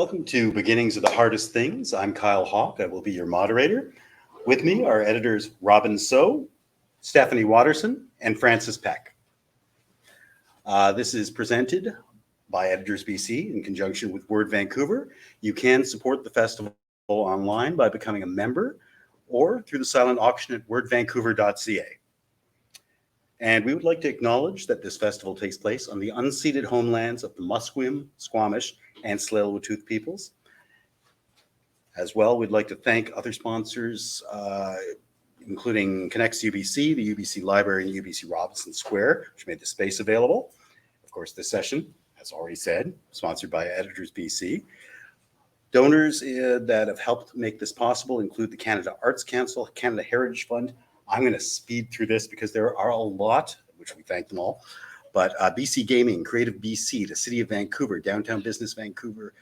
Welcome to Beginnings of the Hardest Things. I'm Kyle Hawke. I will be your moderator. With me are editors Robyn So, Stephanie Watterson, and Frances Peck. This is presented by Editors BC in conjunction with Word Vancouver. You can support the festival online by becoming a member or through the silent auction at wordvancouver.ca. And we would like to acknowledge that this festival takes place on the unceded homelands of the Musqueam, Squamish, and Tsleil-Waututh peoples. As well, we'd like to thank other sponsors, including Connects UBC, the UBC Library, and UBC Robinson Square, which made the space available. Of course, this session, as already said, sponsored by Editors BC. Donors that have helped make this possible include the Canada Arts Council, Canada Heritage Fund. I'm going to speed through this because there are a lot, which we thank them all. But BC Gaming, Creative BC, the City of Vancouver, Downtown Business Vancouver,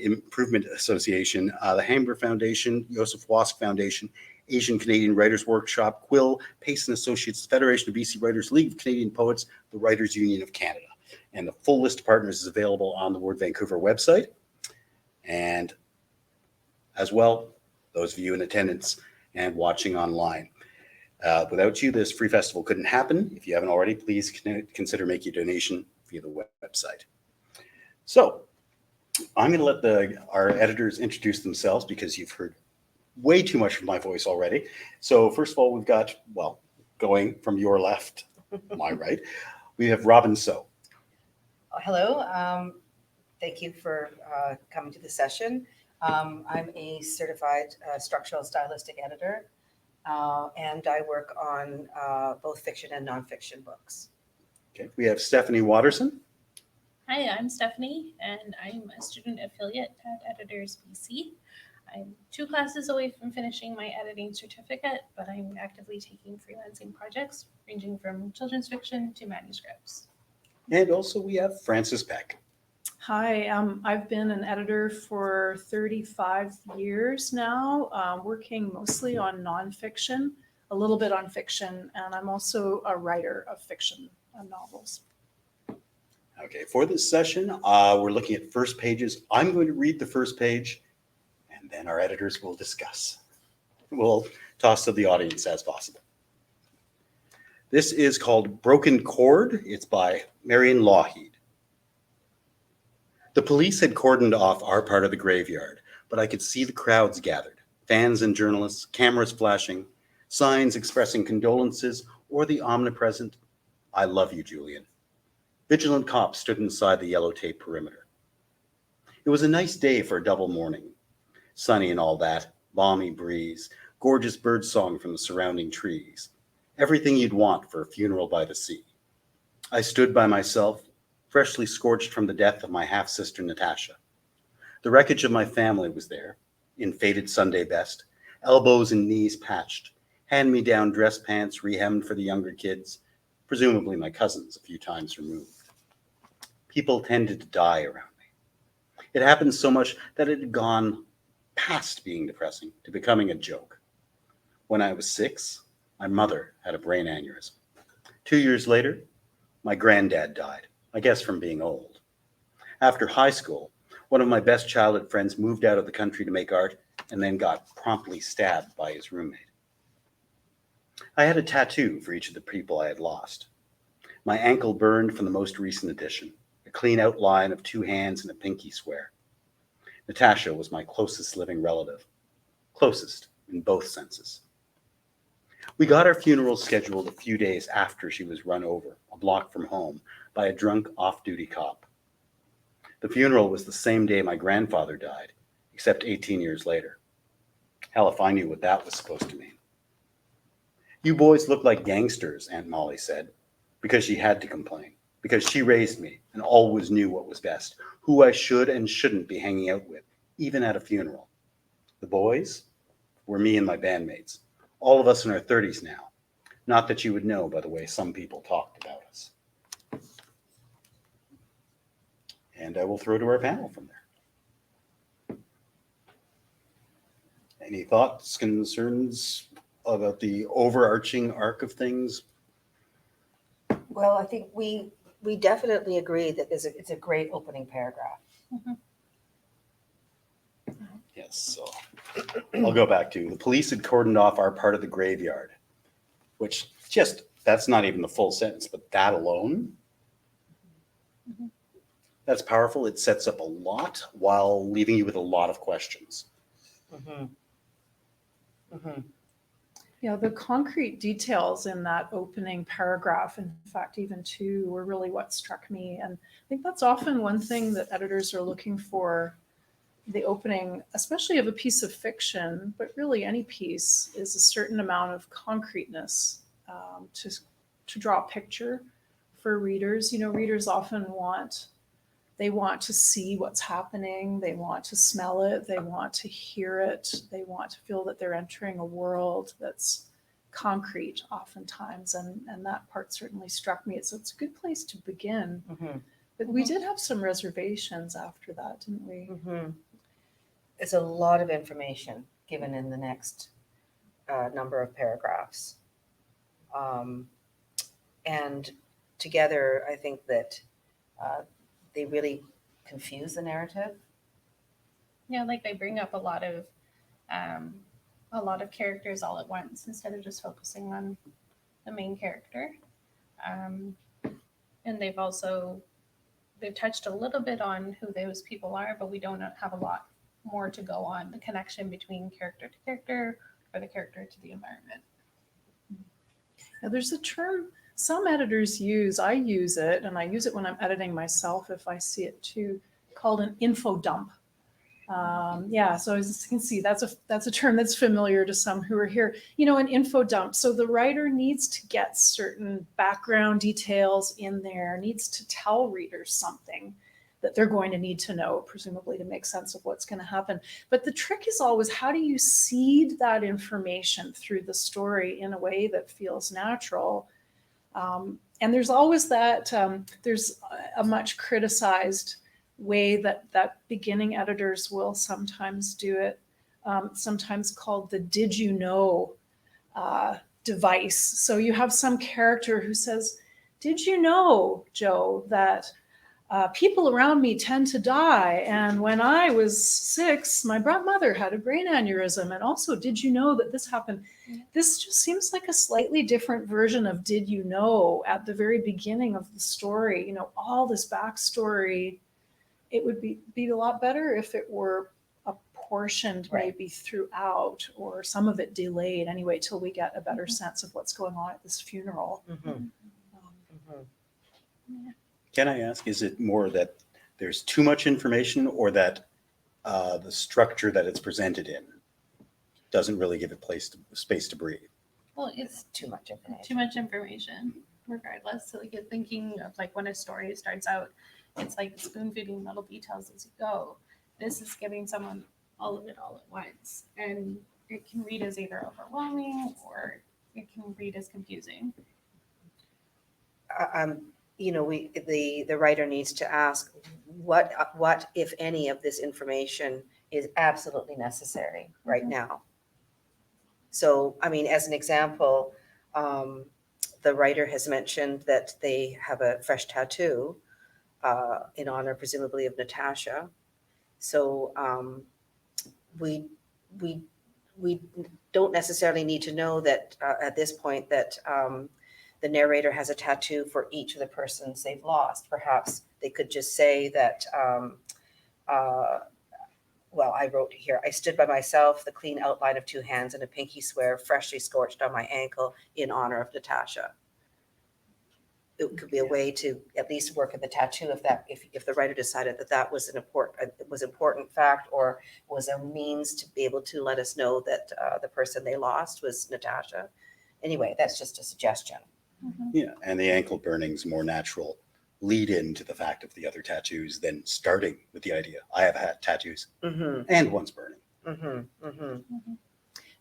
Improvement Association, the Hamber Foundation, Joseph Wask Foundation, Asian Canadian Writers Workshop, Quill, Pace & Associates, Federation of BC Writers, League of Canadian Poets, the Writers Union of Canada. And the full list of partners is available on the Word Vancouver website. And as well, those of you in attendance and watching online. Without you, this free festival couldn't happen. If you haven't already, please consider making a donation via the website. So I'm going to let our editors introduce themselves because you've heard way too much from my voice already. So first of all, we've got, well, going from your left, my right, we have Robyn So. Hello. Thank you for coming to the session. I'm a certified structural stylistic editor. And I work on both fiction and nonfiction books. Okay, we have Stephanie Watterson. Hi, I'm Stephanie, and I'm a student affiliate at Editors BC. I'm 2 classes away from finishing my editing certificate, but I'm actively taking freelancing projects ranging from children's fiction to manuscripts. And also we have Frances Peck. Hi, I've been an editor for 35 years now, working mostly on nonfiction, a little bit on fiction, and I'm also a writer of fiction and novels. Okay, for this session, we're looking at first pages. I'm going to read the first page, and then our editors will discuss. We'll toss to the audience as possible. This is called Broken Chord. It's by Marion Lougheed. The police had cordoned off our part of the graveyard, but I could see the crowds gathered, fans and journalists, cameras flashing, signs expressing condolences, or the omnipresent, "I love you, Julian." Vigilant cops stood inside the yellow tape perimeter. It was a nice day for a double morning. Sunny and all that, balmy breeze, gorgeous bird song from the surrounding trees. Everything you'd want for a funeral by the sea. I stood by myself, freshly scorched from the death of my half-sister Natasha. The wreckage of my family was there, in faded Sunday best, elbows and knees patched, hand-me-down dress pants rehemmed for the younger kids, presumably my cousins a few times removed. People tended to die around me. It happened so much that it had gone past being depressing to becoming a joke. When I was 6, my mother had a brain aneurysm. 2 years later, my granddad died. I guess from being old. After high school, one of my best childhood friends moved out of the country to make art and then got promptly stabbed by his roommate. I had a tattoo for each of the people I had lost. My ankle burned from the most recent edition, a clean outline of 2 hands and a pinky swear. Natasha was my closest living relative, closest in both senses. We got our funeral scheduled a few days after she was run over, a block from home, by a drunk off-duty cop. The funeral was the same day my grandfather died, except 18 years later. Hell, if I knew what that was supposed to mean. "You boys look like gangsters," Aunt Molly said, because she had to complain, because she raised me and always knew what was best, who I should and shouldn't be hanging out with, even at a funeral. The boys were me and my bandmates, all of us in our 30s now. Not that you would know by the way some people talked about us. And I will throw to our panel from there. Any thoughts, concerns about the overarching arc of things? Well, I think we definitely agree that it's a great opening paragraph. Mhm. this. So I'll go back to the police had cordoned off our part of the graveyard, which that's not even the full sentence, but that alone, Mhm. that's powerful. It sets up a lot while leaving you with a lot of questions. Mhm. Mhm. Yeah, the concrete details in that opening paragraph, in fact, even two, were really what struck me. And I think that's often one thing that editors are looking for, the opening, especially of a piece of fiction, but really any piece, is a certain amount of concreteness to draw a picture for readers. You know, readers often want to see what's happening. They want to smell it. They want to hear it. They want to feel that they're entering a world that's concrete oftentimes. And that part certainly struck me. So it's a good place to begin. Mhm. But we did have some reservations after that, didn't we? Mhm. It's a lot of information given in the next number of paragraphs. And together, I think that they really confuse the narrative. Yeah, like they bring up a lot of characters all at once instead of just focusing on the main character. Um, and they've touched a little bit on who those people are, but we don't have a lot more to go on the connection between character to character or the character to the environment. Now, there's a term some editors use. I use it, and I use it when I'm editing myself if I see it too, called an info dump. So as you can see, that's a term that's familiar to some who are here. You know, an info dump. So the writer needs to get certain background details in there, needs to tell readers something that they're going to need to know, presumably to make sense of what's going to happen. But the trick is always, how do you seed that information through the story in a way that feels natural? And there's always that, there's a much criticized way that beginning editors will sometimes do it, sometimes called the "did you know" device. So you have some character who says, "Did you know, Joe, that people around me tend to die? And when I was 6, my mother had a brain aneurysm. And also, did you know that this happened?" This just seems like a slightly different version of "did you know" at the very beginning of the story. You know, all this backstory. It would be a lot better if it were apportioned maybe throughout, or some of it delayed anyway, till we get a better sense of what's going on at this funeral. Mhm. Can I ask, is it more that there's too much information, or that the structure that it's presented in doesn't really give it space to breathe? Well, it's Too much information. too much information, regardless. So like you're thinking of like when a story starts out, it's like spoon feeding little details as you go. This is giving someone all of it all at once, and it can read as either overwhelming or it can read as confusing. You know, the writer needs to ask what if any of this information is absolutely necessary right now. So, I mean, as an example, the writer has mentioned that they have a fresh tattoo in honor, presumably, of Natasha. So we don't necessarily need to know that at this point that the narrator has a tattoo for each of the persons they've lost. Perhaps they could just say that, well, I wrote here, "I stood by myself, the clean outline of 2 hands and a pinky swear freshly scorched on my ankle in honor of Natasha." It could be a way to at least work at the tattoo if the writer decided that was an important fact, or was a means to be able to let us know that the person they lost was Natasha. Anyway, that's just a suggestion. Mm-hmm. Yeah, and the ankle burning's more natural lead into the fact of the other tattoos than starting with the idea, I have had tattoos and one's burning.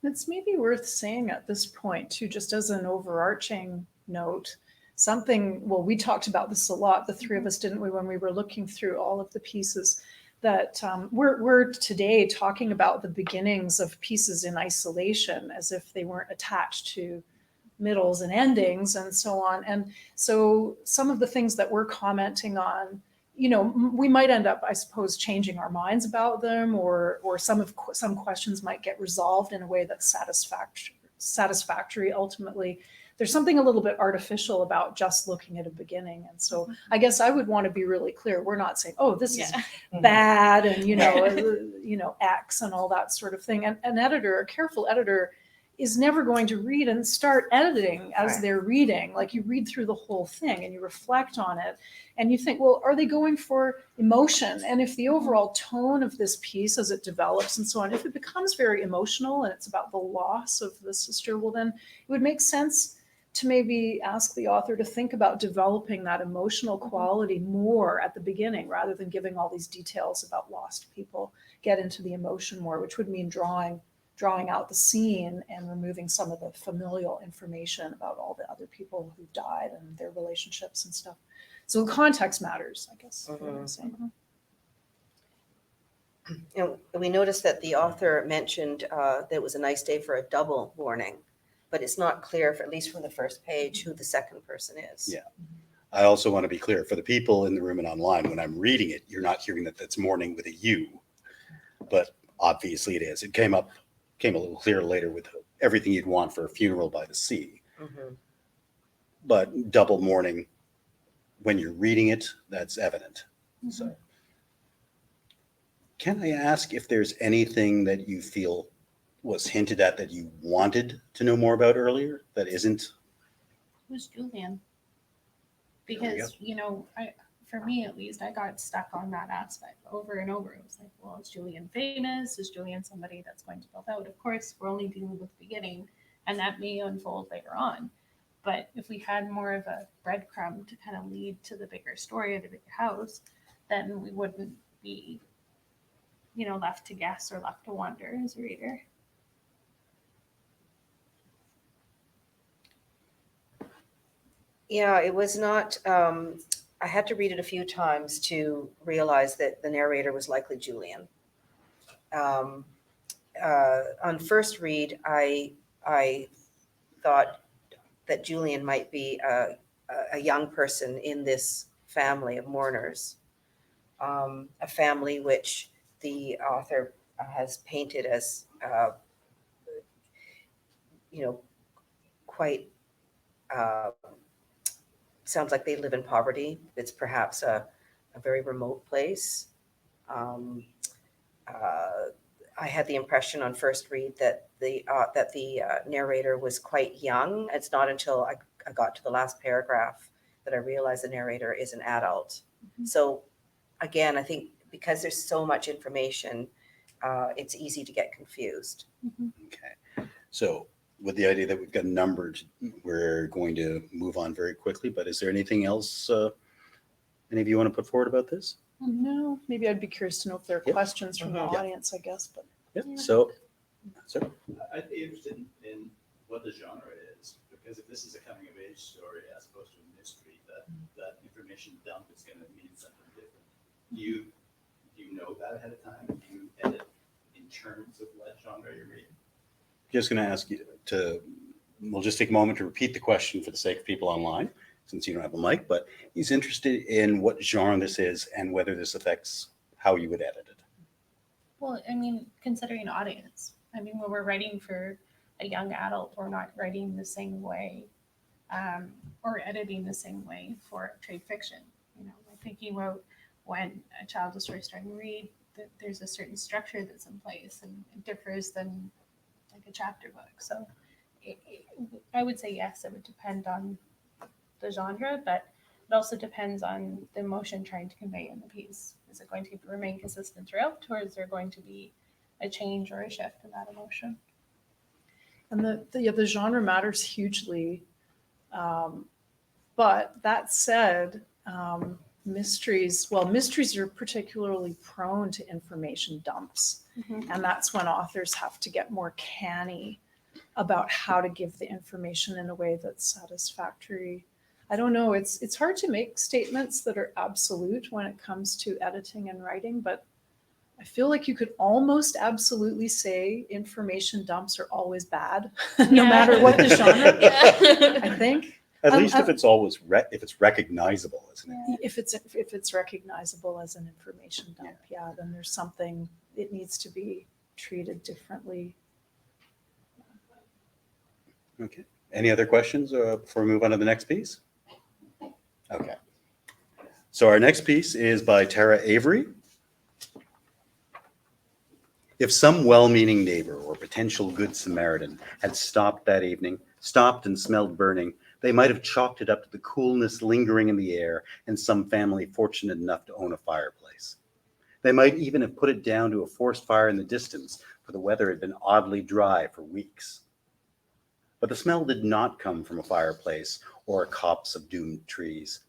It's maybe worth saying at this point too, just as an overarching note, something, well, we talked about this a lot, the three of us, didn't we, when we were looking through all of the pieces, that we're today talking about the beginnings of pieces in isolation as if they weren't attached to middles and endings and so on. And so some of the things that we're commenting on you know, we might end up, I suppose, changing our minds about them, or some questions might get resolved in a way that's satisfactory ultimately. There's something a little bit artificial about just looking at a beginning. And so I guess I would want to be really clear. We're not saying, oh, this is bad and, you know, X and all that sort of thing. And an editor, a careful editor, is never going to read and start editing as they're reading. Like, you read through the whole thing and you reflect on it and you think, well, are they going for emotion? And if the overall tone of this piece as it develops and so on, if it becomes very emotional and it's about the loss of the sister, well, then it would make sense to maybe ask the author to think about developing that emotional quality more at the beginning, rather than giving all these details about lost people. Get into the emotion more, which would mean drawing out the scene and removing some of the familial information about all the other people who died and their relationships and stuff. So context matters, I guess. What I'm saying. And we noticed that the author mentioned that it was a nice day for a double warning, but it's not clear, at least from the first page, who the second person is. Yeah. I also want to be clear for the people in the room and online, when I'm reading it, you're not hearing that that's morning with a U, but obviously it is. It came a little clearer later with everything you'd want for a funeral by the sea. Mm-hmm. But double mourning, when you're reading it, that's evident. Mm-hmm. So, can I ask if there's anything that you feel was hinted at that you wanted to know more about earlier that isn't? Who's Julian? Because, you know, for me at least, I got stuck on that aspect over and over. It was like, well, is Julian famous? Is Julian somebody that's going to build out? Of course, we're only dealing with the beginning, and that may unfold later on. But if we had more of a breadcrumb to kind of lead to the bigger story of the bigger house, then we wouldn't be, you know, left to guess or left to wonder as a reader. Yeah, it was not, I had to read it a few times to realize that the narrator was likely Julian. On first read, I thought that Julian might be a young person in this family of mourners, a family which the author has painted as, you know, quite, sounds like they live in poverty. It's perhaps a very remote place. I had the impression on first read that the narrator was quite young. It's not until I got to the last paragraph that I realized the narrator is an adult. Mm-hmm. So again, I think because there's so much information, it's easy to get confused. Mm-hmm. Okay. So with the idea that we've got numbered, we're going to move on very quickly, but is there anything else any of you want to put forward about this? No, maybe I'd be curious to know if there are questions from the Mm-hmm. audience, I guess. But Yeah. So, sir. I'd be interested in what the genre is, because if this is a coming of age story as opposed to a mystery, that information dump is going to mean something different. Do you know that ahead of time? Do you edit in terms of what genre you're reading? Just going to ask you we'll just take a moment to repeat the question for the sake of people online, since you don't have a mic, but he's interested in what genre this is and whether this affects how you would edit it. Well, I mean, considering audience, I mean, when we're writing for a young adult, we're not writing the same way or editing the same way for trade fiction. You know, I'm thinking about when a child is first starting to read, that there's a certain structure that's in place and it differs than like a chapter book. So I would say yes, it would depend on the genre, but it also depends on the emotion trying to convey in the piece. Is it going to remain consistent throughout, or is there going to be a change or a shift in that emotion? And the genre matters hugely. But that said, mysteries are particularly prone to information dumps. Mm-hmm. And that's when authors have to get more canny about how to give the information in a way that's satisfactory. I don't know, it's hard to make statements that are absolute when it comes to editing and writing, but I feel like you could almost absolutely say information dumps are always bad, no matter what the genre, Yeah. I think. At least I- if it's always if it's recognizable, isn't it? If it's recognizable as an information dump, yeah, then there's something, it needs to be treated differently. Okay. Any other questions before we move on to the next piece? Okay. So our next piece is by Tara Avery. If some well-meaning neighbor or potential good Samaritan had stopped that evening, stopped and smelled burning, they might have chalked it up to the coolness lingering in the air and some family fortunate enough to own a fireplace. They might even have put it down to a forest fire in the distance, for the weather had been oddly dry for weeks. But the smell did not come from a fireplace or a copse of doomed trees.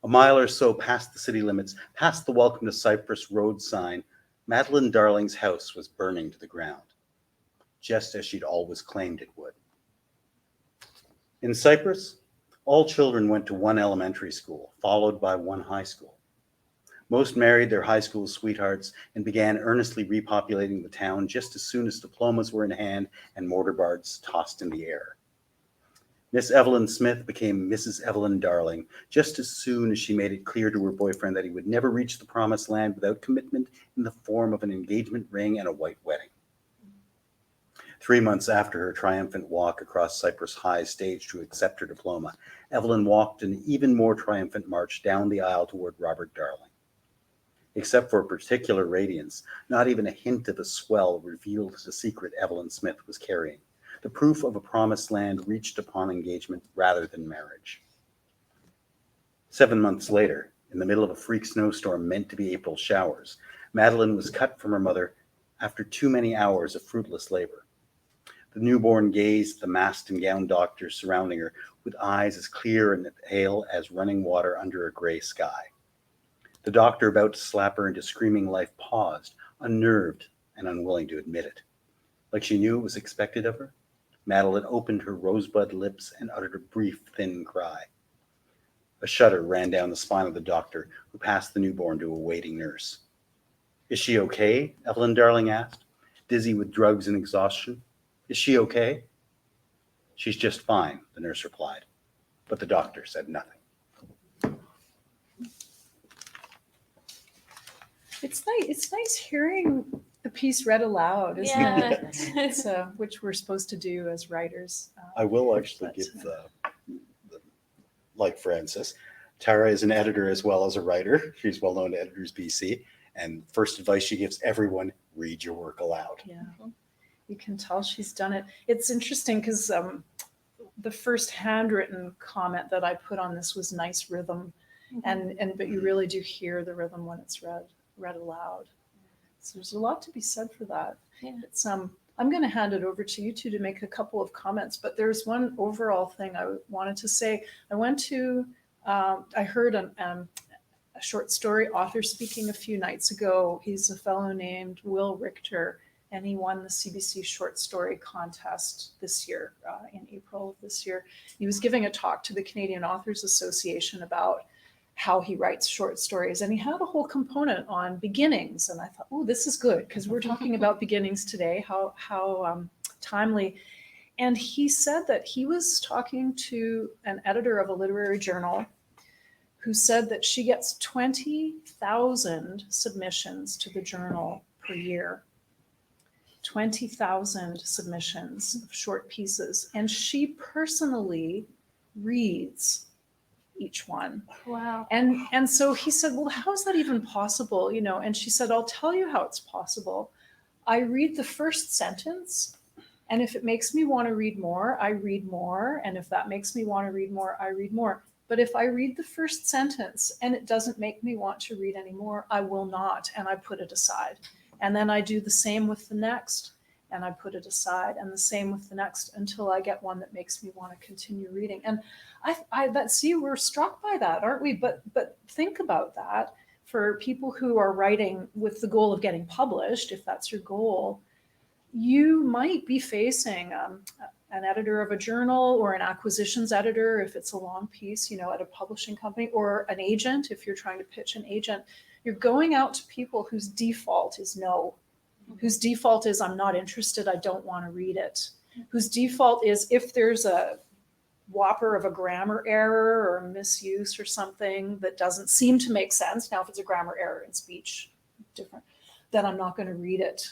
A mile or so past the city limits, past the Welcome to Cyprus road sign, Madeline Darling's house was burning to the ground, just as she'd always claimed it would. In Cyprus, all children went to one elementary school, followed by one high school. Most married their high school sweethearts and began earnestly repopulating the town just as soon as diplomas were in hand and mortar boards tossed in the air. Miss Evelyn Smith became Mrs. Evelyn Darling just as soon as she made it clear to her boyfriend that he would never reach the promised land without commitment in the form of an engagement ring and a white wedding. 3 months after her triumphant walk across Cyprus High stage to accept her diploma, Evelyn walked an even more triumphant march down the aisle toward Robert Darling. Except for a particular radiance, not even a hint of a swell revealed the secret Evelyn Smith was carrying, the proof of a promised land reached upon engagement rather than marriage. 7 months later, in the middle of a freak snowstorm meant to be April showers, Madeline was cut from her mother after too many hours of fruitless labor. The newborn gazed at the masked and gowned doctors surrounding her with eyes as clear and pale as running water under a gray sky. The doctor about to slap her into screaming life paused, unnerved and unwilling to admit it. Like she knew it was expected of her, Madeline opened her rosebud lips and uttered a brief, thin cry. A shudder ran down the spine of the doctor, who passed the newborn to a waiting nurse. Is she okay? Evelyn Darling asked, dizzy with drugs and exhaustion. Is she okay? She's just fine, the nurse replied, but the doctor said nothing. It's nice hearing the piece read aloud, isn't it? It's, which we're supposed to do as writers. I will actually give like Frances, Tara is an editor as well as a writer. She's well known to Editors BC. And first advice she gives everyone, read your work aloud. Yeah, you can tell she's done it. It's interesting because the first handwritten comment that I put on this was nice rhythm. But you really do hear the rhythm when it's read aloud. So there's a lot to be said for that. Yeah. It's I'm going to hand it over to you two to make a couple of comments, but there's one overall thing I wanted to say. I heard a short story author speaking a few nights ago. He's a fellow named Will Richter, and he won the CBC short story contest this year, in April of this year. He was giving a talk to the Canadian Authors Association about how he writes short stories, and he had a whole component on beginnings, and I thought, oh, this is good because we're talking about beginnings today, how timely. And he said that he was talking to an editor of a literary journal who said that she gets 20,000 submissions to the journal per year. 20,000 submissions of short pieces, and she personally reads each one. Wow. And so he said, well, how is that even possible? And she said, I'll tell you how it's possible. I read the first sentence, and if it makes me want to read more, I read more. And if that makes me want to read more, I read more. But if I read the first sentence and it doesn't make me want to read anymore, I will not, and I put it aside. And then I do the same with the next, and I put it aside, and the same with the next until I get one that makes me want to continue reading. And we're struck by that, aren't we? But think about that for people who are writing with the goal of getting published. If that's your goal, you might be facing an editor of a journal or an acquisitions editor if it's a long piece, at a publishing company, or an agent if you're trying to pitch an agent. You're going out to people whose default is no, whose default is I'm not interested, I don't want to read it, whose default is if there's a whopper of a grammar error or a misuse or something that doesn't seem to make sense. Now, if it's a grammar error in speech, different, then I'm not going to read it.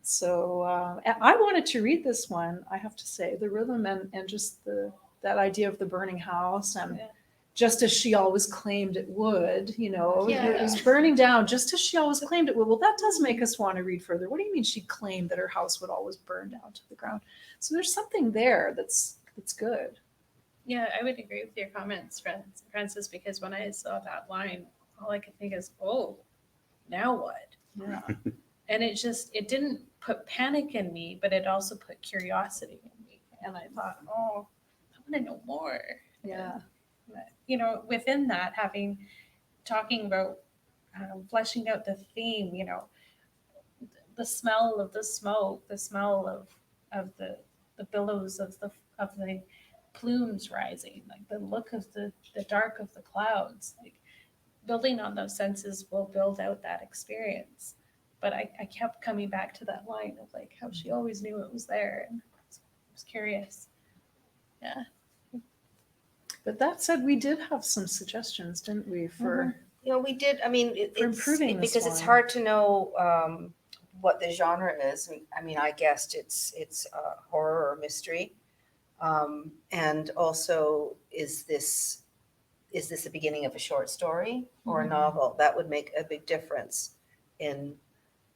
So I wanted to read this one, I have to say, the rhythm and just that idea of the burning house, and Yeah. just as she always claimed it would, Yeah. it was burning down just as she always claimed it would. Well, that does make us want to read further. What do you mean she claimed that her house would always burn down to the ground? So there's something there that's good. Yeah, I would agree with your comments, Frances, because when I saw that line, all I could think is, oh, now what? Yeah. And it didn't put panic in me, but it also put curiosity in me. And I thought, oh, I want to know more. Yeah. Within that, talking about fleshing out the theme, the smell of the smoke, the smell of the billows of the plumes rising, like the look of the dark of the clouds, like building on those senses will build out that experience. But I kept coming back to that line of like how she always knew it was there, and I was curious. Yeah. But that said, we did have some suggestions, didn't we, for We did. I mean, For improving this because it's one. hard to know what the genre is. I mean, I guessed it's horror or mystery, and also is this the beginning of a short story or a novel? That would make a big difference in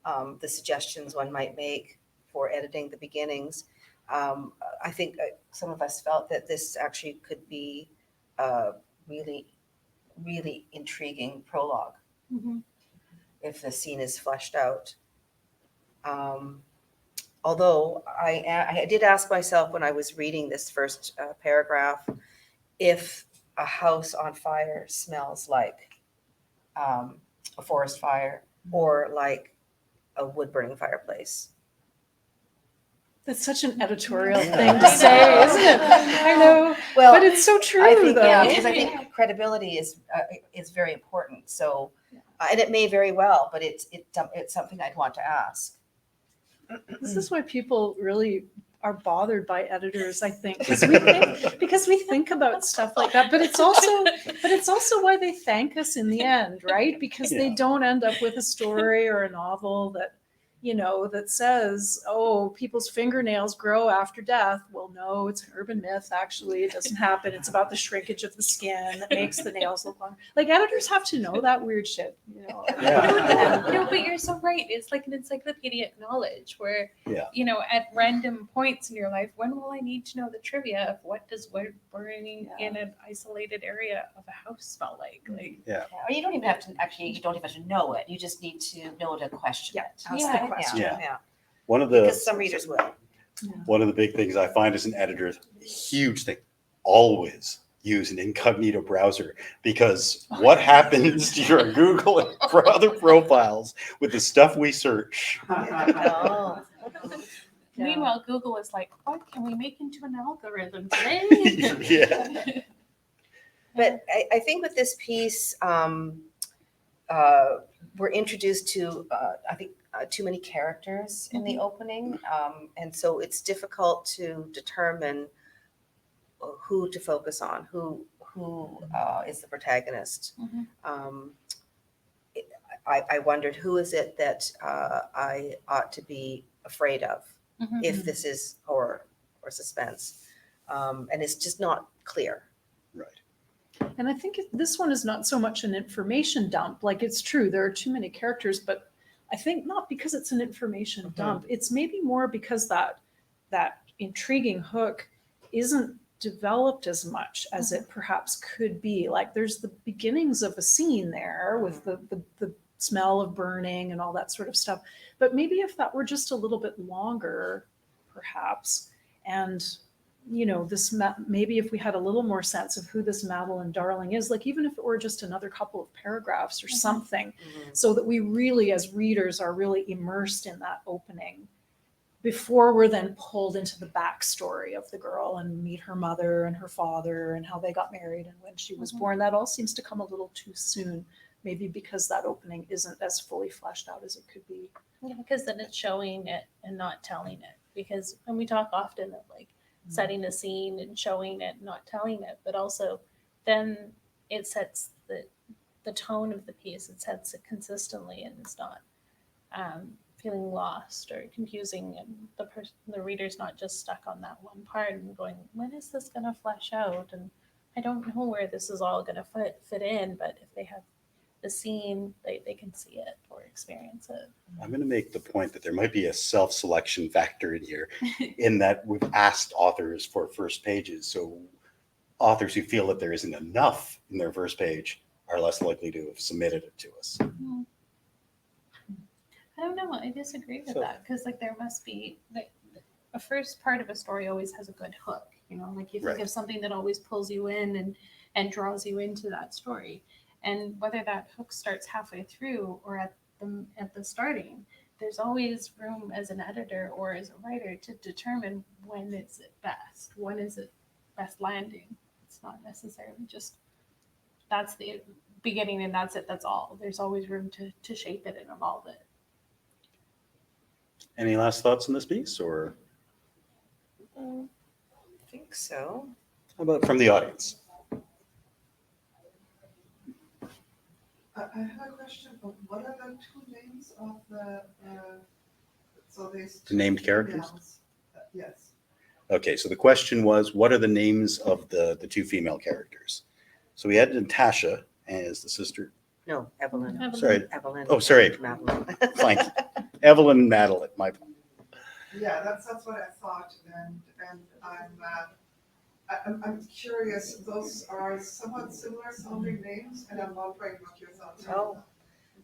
the suggestions one might make for editing the beginnings. I think some of us felt that this actually could be a really, really intriguing prologue if the scene is fleshed out. Although I did ask myself when I was reading this first paragraph if a house on fire smells like a forest fire or like a wood burning fireplace. That's such an editorial Yeah. thing to say, isn't it? I know, Well, but it's so true, I think, though. yeah, because I think credibility is very important. So, and it may very well, but it's something I'd want to ask. This is why people really are bothered by editors, I think, because we think about stuff like that. But it's also why they thank us in the end, right? Because they don't end up with a story or a novel that that says, oh, people's fingernails grow after death. Well, no, it's an urban myth. Actually, it doesn't happen. It's about the shrinkage of the skin that makes the nails look longer. Like, editors have to know that weird shit, Yeah. No, but you're so right. It's like an encyclopedic knowledge where, at random points in your life, when will I need to know the trivia of what does wood burning in an isolated area of a house smell like? Or you don't even have to know it. You just need to know to question it. Ask the question. Yeah. One of the Because some readers will. One of the big things I find as an editor is a huge thing. Always use an incognito browser, because what happens to your Google and other profiles with the stuff we search? Oh. Meanwhile, Google is like, what can we make into an algorithm today? Yeah. But I think with this piece, we're introduced to, I think, too many characters in the opening. And so it's difficult to determine who to focus on, who is the protagonist. I wondered, who is it that I ought to be afraid of if this is horror or suspense? And it's just not clear. Right. And I think this one is not so much an information dump. Like, it's true, there are too many characters, but I think not because it's an information dump. It's maybe more because that intriguing hook isn't developed as much as it perhaps could be. Like, there's the beginnings of a scene there with the smell of burning and all that sort of stuff. But maybe if that were just a little bit longer, perhaps, and this maybe if we had a little more sense of who this Madeline Darling is, like, even if it were just another couple of paragraphs or something, so that we really, as readers, are really immersed in that opening before we're then pulled into the backstory of the girl and meet her mother and her father and how they got married and when she was born. That all seems to come a little too soon, maybe because that opening isn't as fully fleshed out as it could be. Yeah, because then it's showing it and not telling it. Because when we talk often of like setting the scene and showing it, not telling it, but also then it sets the tone of the piece. It sets it consistently, and it's not feeling lost or confusing, and the reader's not just stuck on that one part and going, when is this going to flesh out? And I don't know where this is all going to fit in, but if they have the scene, they can see it or experience it. I'm going to make the point that there might be a self-selection factor in here, in that we've asked authors for first pages. So authors who feel that there isn't enough in their first page are less likely to have submitted it to us. I don't know. I disagree with So- that, because like there must be a first part of a story always has a good hook. You know, like you think Right. of something that always pulls you in and draws you into that story, and whether that hook starts halfway through or at the starting, there's always room as an editor or as a writer to determine when it's at best, when is it best landing. It's not necessarily just that's the beginning and that's it. That's all. There's always room to shape it and evolve it. Any last thoughts on this piece, or I think so. how about from the audience? I have a question. What are the two names of the, so there's The named characters? females. Yes. Okay, so the question was, what are the names of the two female characters? So we had Natasha as the sister. No, Evelyn. Evelyn. Sorry, Evelyn. Oh, sorry. Madeline. Fine. Evelyn and Madeline. Yeah, that's what I thought, and I'm curious, those are somewhat similar sounding names, and I'm wondering what your thoughts are. Oh.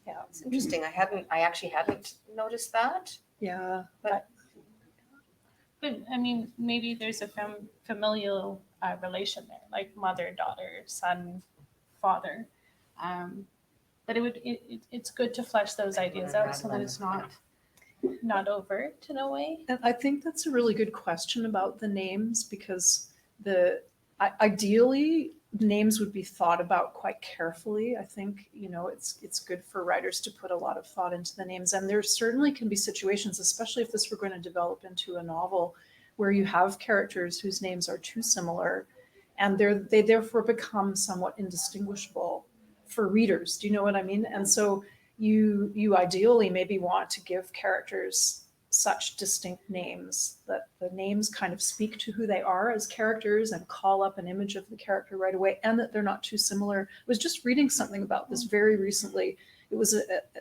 Yeah, it's interesting. I actually hadn't noticed that. Yeah. But I mean, maybe there's a familial relation there, like mother, daughter, son, father. But it's good to flesh those ideas out so that it's not overt in a way. And I think that's a really good question about the names, because ideally names would be thought about quite carefully. I think, it's good for writers to put a lot of thought into the names. And there certainly can be situations, especially if this were going to develop into a novel, where you have characters whose names are too similar and they therefore become somewhat indistinguishable for readers. Do you know what I mean? And so you ideally maybe want to give characters such distinct names that the names kind of speak to who they are as characters and call up an image of the character right away, and that they're not too similar. I was just reading something about this very recently. It was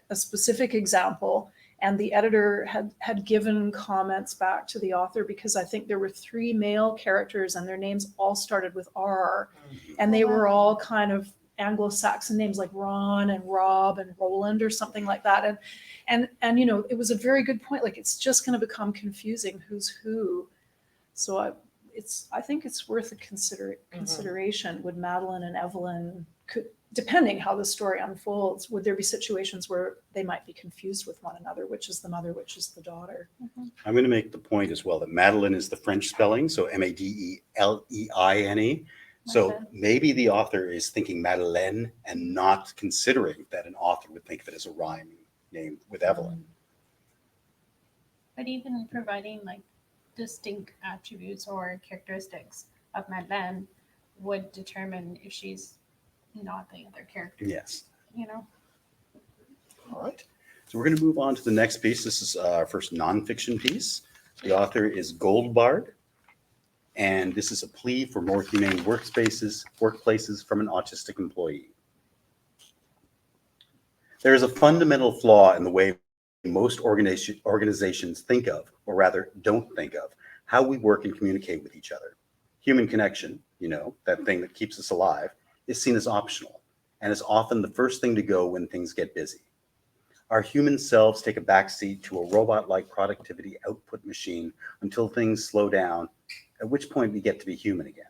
a specific example, and the editor had given comments back to the author, because I think there were 3 male characters and their names all started with R, and they were all kind of Anglo-Saxon names like Ron and Rob and Roland or something like that. And it was a very good point. Like, it's just going to become confusing who's who. So I think it's worth a consideration. Would Madeline and Evelyn, depending how the story unfolds, would there be situations where they might be confused with one another? Which is the mother, which is the daughter? I'm going to make the point as well that Madeline is the French spelling, so Madeleine. So Okay. maybe the author is thinking Madeleine and not considering that an author would think of it as a rhyming name with Evelyn. But even providing like distinct attributes or characteristics of Madeleine would determine if she's not the other character. Yes. All right. So we're going to move on to the next piece. This is our first nonfiction piece. The author is Goldbard, and this is a plea for more humane workplaces from an autistic employee. There is a fundamental flaw in the way most organizations think of, or rather don't think of, how we work and communicate with each other. Human connection, that thing that keeps us alive, is seen as optional and is often the first thing to go when things get busy. Our human selves take a backseat to a robot-like productivity output machine until things slow down, at which point we get to be human again.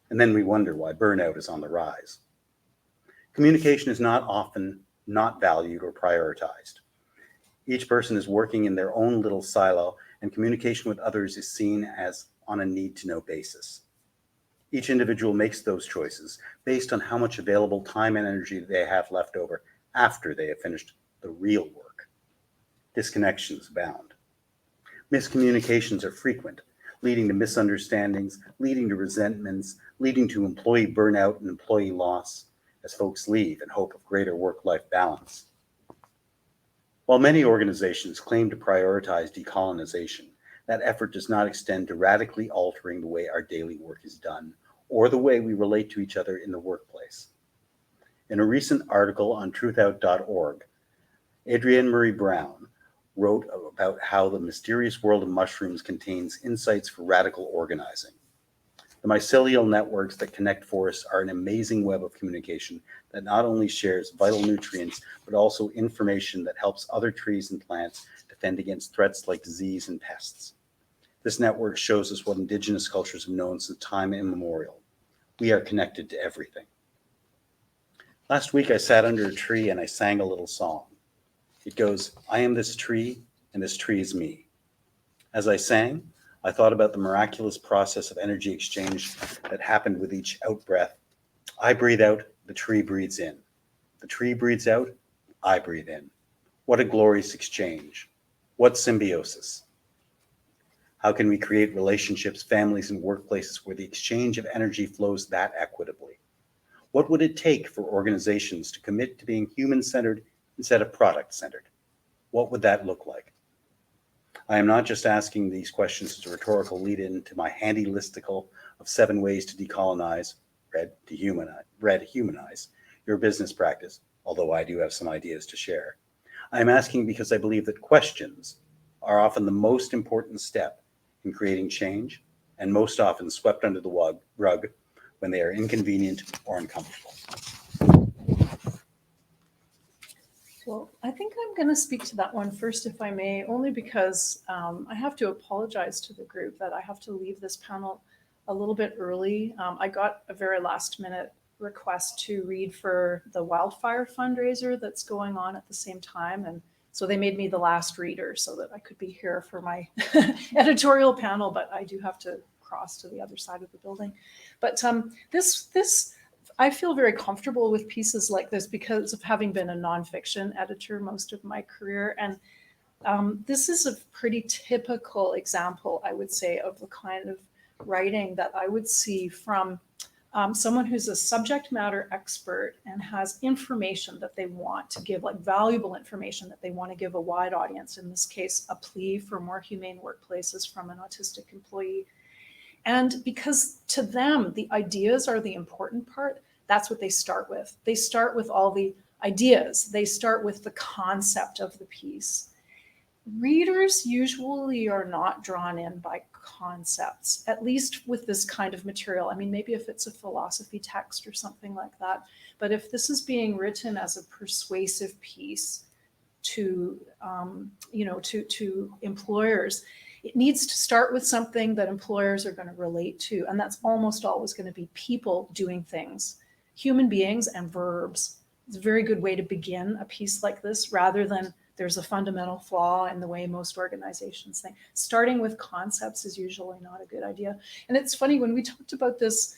And then we wonder why burnout is on the rise. Communication is often not valued or prioritized. Each person is working in their own little silo, and communication with others is seen as on a need-to-know basis. Each individual makes those choices based on how much available time and energy they have left over after they have finished the real work. Disconnections abound. Miscommunications are frequent. leading to misunderstandings, leading to resentments, leading to employee burnout and employee loss as folks leave in hope of greater work-life balance. While many organizations claim to prioritize decolonization, that effort does not extend to radically altering the way our daily work is done or the way we relate to each other in the workplace. In a recent article on truthout.org, Adrienne Marie Brown wrote about how the mysterious world of mushrooms contains insights for radical organizing. The mycelial networks that connect forests are an amazing web of communication that not only shares vital nutrients, but also information that helps other trees and plants defend against threats like disease and pests. This network shows us what Indigenous cultures have known since time immemorial. We are connected to everything. Last week, I sat under a tree and I sang a little song. It goes, I am this tree, and this tree is me. As I sang, I thought about the miraculous process of energy exchange that happened with each out-breath. I breathe out, the tree breathes in. The tree breathes out, I breathe in. What a glorious exchange. What symbiosis. How can we create relationships, families, and workplaces where the exchange of energy flows that equitably? What would it take for organizations to commit to being human-centered instead of product-centered? What would that look like? I am not just asking these questions as a rhetorical lead-in to my handy listicle of 7 ways to decolonize, read humanize your business practice, although I do have some ideas to share. I am asking because I believe that questions are often the most important step in creating change and most often swept under the rug when they are inconvenient or uncomfortable. Well, I think I'm going to speak to that one first, if I may, only because I have to apologize to the group that I have to leave this panel a little bit early. I got a very last minute request to read for the wildfire fundraiser that's going on at the same time. And so they made me the last reader so that I could be here for my editorial panel, but I do have to cross to the other side of the building. But this I feel very comfortable with pieces like this because of having been a nonfiction editor most of my career. And this is a pretty typical example, I would say, of the kind of writing that I would see from someone who's a subject matter expert and has information that they want to give, like valuable information that they want to give a wide audience. In this case, a plea for more humane workplaces from an autistic employee. And because to them, the ideas are the important part, that's what they start with. They start with all the ideas. They start with the concept of the piece. Readers usually are not drawn in by concepts, at least with this kind of material. I mean, maybe if it's a philosophy text or something like that. But if this is being written as a persuasive piece to, to employers, it needs to start with something that employers are going to relate to. And that's almost always going to be people doing things, human beings and verbs. It's a very good way to begin a piece like this rather than there's a fundamental flaw in the way most organizations think. Starting with concepts is usually not a good idea. And it's funny, when we talked about this,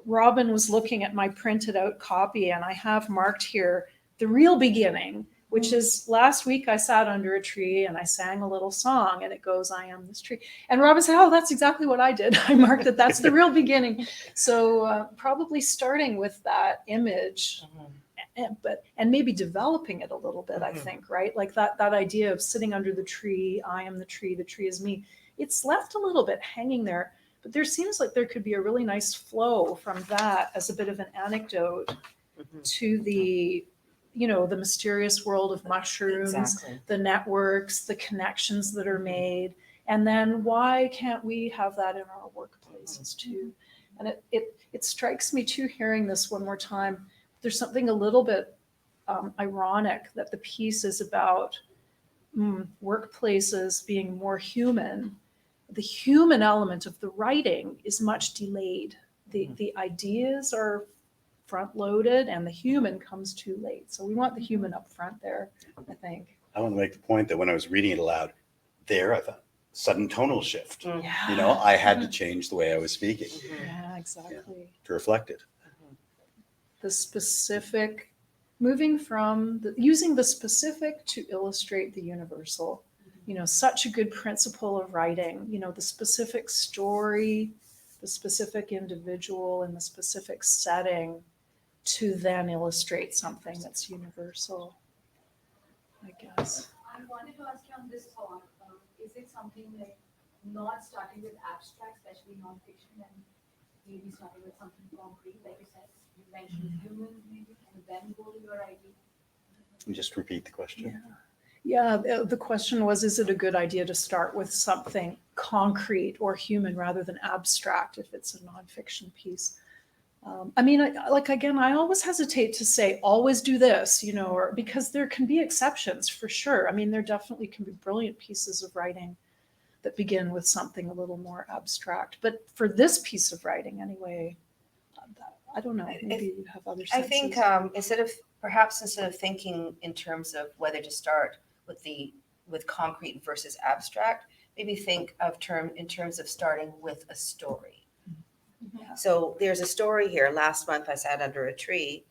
Robyn was looking at my printed out copy, and I have marked here the real beginning, which is last week I sat under a tree and I sang a little song, and it goes, I am this tree. And Robyn said, oh, that's exactly what I did. I marked that that's the real beginning. So probably starting with that image, and maybe developing it a little bit, I think, right? Like that idea of sitting under the tree, I am the tree is me. It's left a little bit hanging there, but there seems like there could be a really nice flow from that as a bit of an anecdote to the the mysterious world of mushrooms, Exactly. the networks, the connections that are made. And then why can't we have that in our workplaces too? And it strikes me too, hearing this one more time, there's something a little bit ironic that the piece is about workplaces being more human. The human element of the writing is much delayed. The ideas are front loaded and the human comes too late. So we want the human up front there, I think. I want to make the point that when I was reading it aloud there, I thought, sudden tonal shift. Yeah. I had to change the way I was speaking Yeah, exactly. to reflect it. The specific, moving from using the specific to illustrate the universal. such a good principle of writing, the specific story, the specific individual, and the specific setting to then illustrate something that's universal, I guess. I wanted to ask you on this thought, is it something like not starting with abstract, especially nonfiction, and maybe starting with something concrete, like you said, you mentioned humans maybe, and then go to your idea? Just repeat the question. Yeah, the question was, is it a good idea to start with something concrete or human rather than abstract if it's a nonfiction piece? Again, I always hesitate to say, always do this, or because there can be exceptions for sure. I mean, there definitely can be brilliant pieces of writing that begin with something a little more abstract. But for this piece of writing anyway, I don't know, maybe you have other I senses. think instead of thinking in terms of whether to start with concrete versus abstract, maybe think in terms of starting with a story. Mhm. So there's a story here. Last month I sat under a tree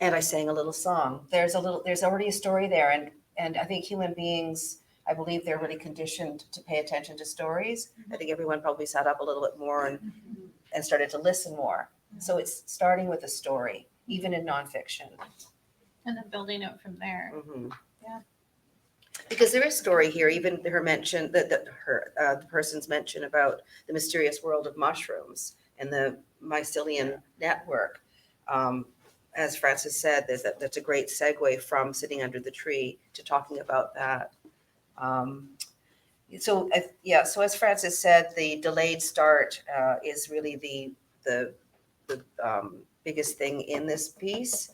and I sang a little song. There's already a story there, and I think human beings, I believe they're really conditioned to pay attention to stories. I think everyone probably sat up a little bit more and started to listen more. So it's starting with a story, even in nonfiction. And then building out from there. Mhm. Yeah. Because there is story here, even her mention the person's mention about the mysterious world of mushrooms and the mycelium network. As Frances said, that's a great segue from sitting under the tree to talking about that. So as Frances said, the delayed start is really the biggest thing in this piece.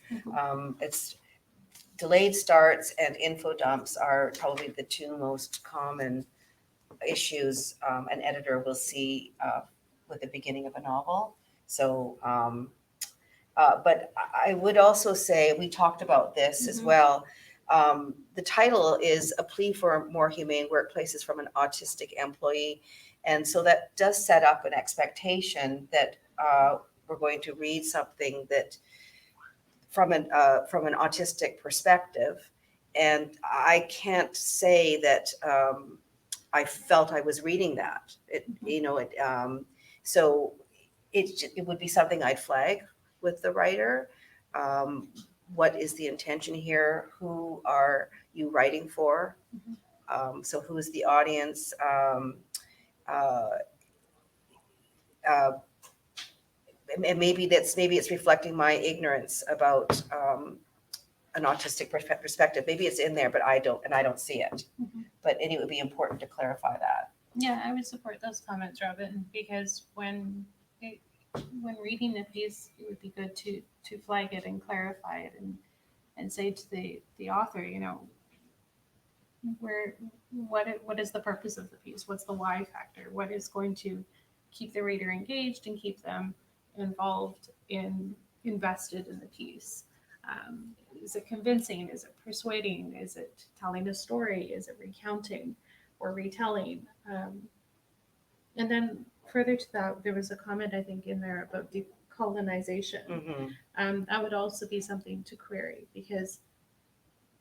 It's delayed starts and info dumps are probably the two most common issues an editor will see with the beginning of a novel. So, but I would also say, we talked about this as well. The title is A Plea for More Humane Workplaces from an Autistic Employee. And so that does set up an expectation that we're going to read something that from an autistic perspective. And I can't say that I felt I was reading that. So it would be something I'd flag with the writer. What is the intention here? Who are you writing for? So who is the audience? And maybe it's reflecting my ignorance about an autistic perspective. Maybe it's in there, but I don't see it. But it would be important to clarify that. Yeah, I would support those comments, Robyn, because when reading the piece, it would be good to flag it and clarify it and say to the author, what is the purpose of the piece? What's the why factor? What is going to keep the reader engaged and keep them involved invested in the piece? Is it convincing? Is it persuading? Is it telling a story? Is it recounting or retelling? And then further to that, there was a comment, I think, in there about decolonization. That would also be something to query, because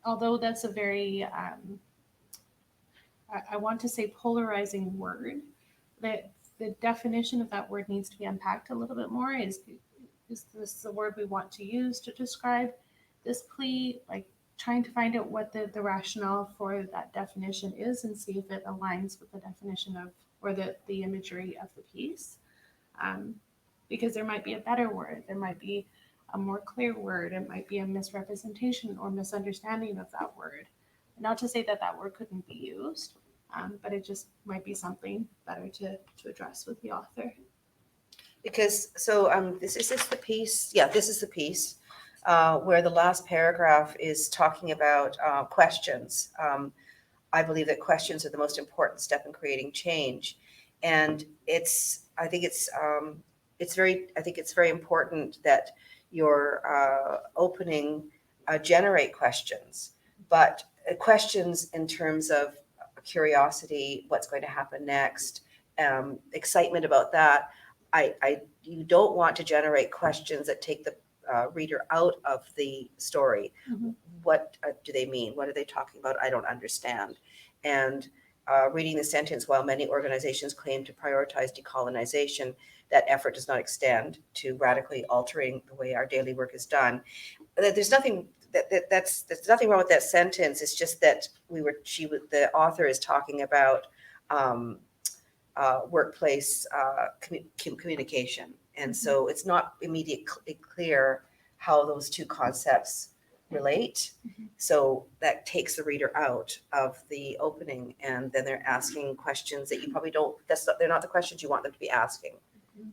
although that's a very, I want to say polarizing word, that the definition of that word needs to be unpacked a little bit more. Is this the word we want to use to describe this plea? Like, trying to find out what the rationale for that definition is and see if it aligns with the definition of, or the imagery of the piece. Because there might be a better word, there might be a more clear word, it might be a misrepresentation or misunderstanding of that word. Not to say that word couldn't be used, but it just might be something better to address with the author. Because, this is the piece, this is the piece where the last paragraph is talking about questions. I believe that questions are the most important step in creating change. And I think it's very important that your opening generate questions, but questions in terms of curiosity, what's going to happen next, excitement about that. You don't want to generate questions that take reader out of the story. Mhm. What do they mean? What are they talking about? I don't understand. And reading the sentence, while many organizations claim to prioritize decolonization, that effort does not extend to radically altering the way our daily work is done. There's nothing there's nothing wrong with that sentence. It's just that the author is talking about workplace communication, and so it's not immediately clear how those two concepts relate. So that takes the reader out of the opening, and then they're asking questions that you probably don't. They're not the questions you want them to be asking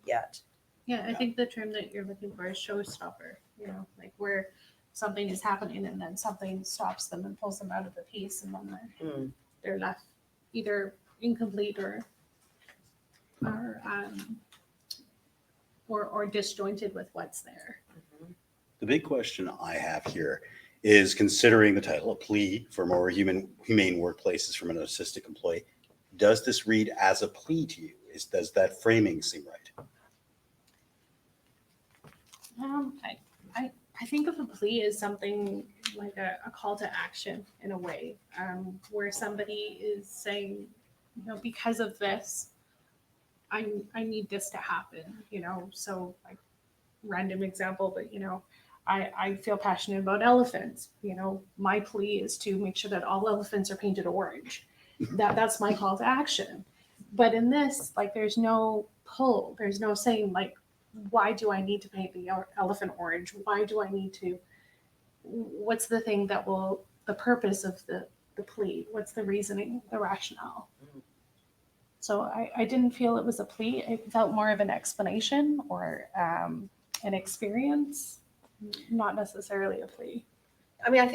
yet. Yeah, I think the term that you're looking for is showstopper, like where something is happening and then something stops them and pulls them out of the piece, and then they're left either incomplete or disjointed with what's there. The big question I have here is, considering the title, a plea for more humane workplaces from an autistic employee, does this read as a plea to you? Does that framing seem right? I think of a plea as something like a call to action in a way, where somebody is saying, because of this, I need this to happen, so like random example, but I feel passionate about elephants. My plea is to make sure that all elephants are painted orange. That's my call to action. But in this, like, there's no pull. There's no saying, like, why do I need to paint the elephant orange? Why do I need to? What's the thing that will, the purpose of the plea? What's the reasoning, the rationale? So I didn't feel it was a plea. It felt more of an explanation or an experience, not necessarily a plea. I mean, I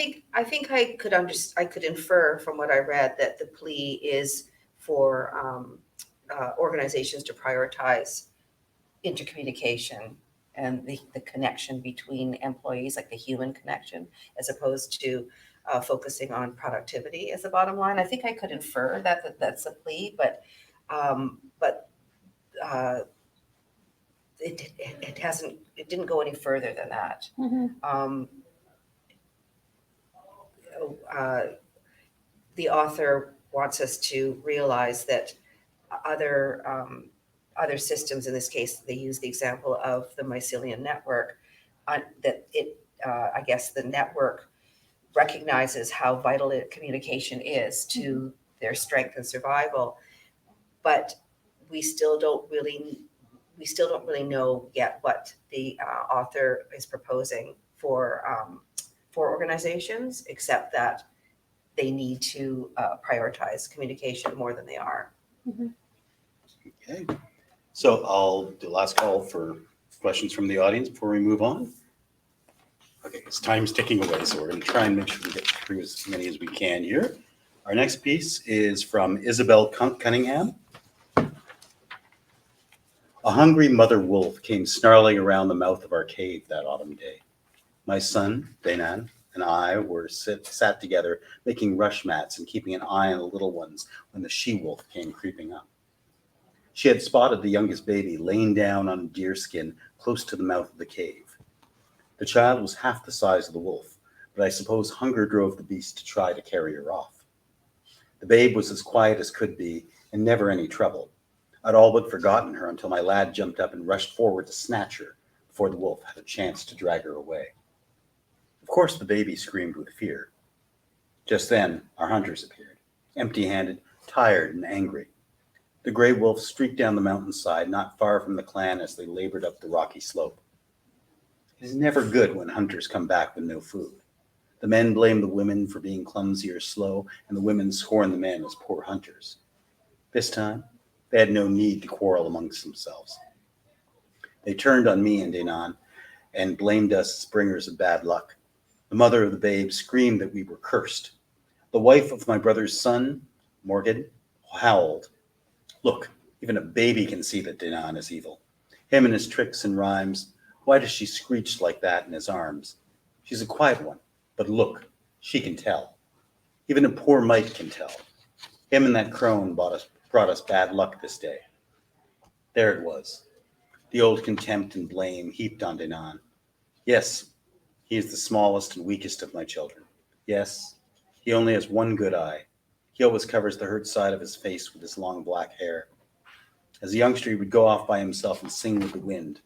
think I could infer from what I read that the plea is for organizations to prioritize intercommunication and the connection between employees, like the human connection, as opposed to focusing on productivity as the bottom line. I think I could infer that that's a plea, but it didn't go any further than that. The author wants us to realize that other systems, in this case, they use the example of the mycelium network, that I guess the network recognizes how vital communication is to their strength and survival, but we still don't really know yet what the author is proposing for organizations, except that they need to prioritize communication more than they are. Okay. So I'll do last call for questions from the audience before we move on. Okay, it's time's ticking away, so we're going to try and make sure we get through as many as we can here. Our next piece is from Isabel Cunningham. A hungry mother wolf came snarling around the mouth of our cave that autumn day. My son, Dainan, and I were sat together making rush mats and keeping an eye on the little ones when the she-wolf came creeping up. She had spotted the youngest baby laying down on deer skin close to the mouth of the cave. The child was half the size of the wolf, but I suppose hunger drove the beast to try to carry her off. The babe was as quiet as could be and never any trouble. I'd all but forgotten her until my lad jumped up and rushed forward to snatch her before the wolf had a chance to drag her away. Of course, the baby screamed with fear. Just then, our hunters appeared, empty-handed, tired, and angry. The gray wolf streaked down the mountainside not far from the clan as they labored up the rocky slope. It is never good when hunters come back with no food. The men blame the women for being clumsy or slow, and the women scorn the men as poor hunters. This time, they had no need to quarrel amongst themselves. They turned on me and Dainan and blamed us as bringers of bad luck. The mother of the babe screamed that we were cursed. The wife of my brother's son, Morgan, howled. Look, even a baby can see that Dainan is evil. Him and his tricks and rhymes. Why does she screech like that in his arms? She's a quiet one, but look, she can tell. Even a poor mite can tell. Him and that crone brought us bad luck this day. There it was, the old contempt and blame heaped on Dainan. Yes, he is the smallest and weakest of my children. Yes, he only has one good eye. He always covers the hurt side of his face with his long black hair. As a youngster, he would go off by himself and sing with the wind.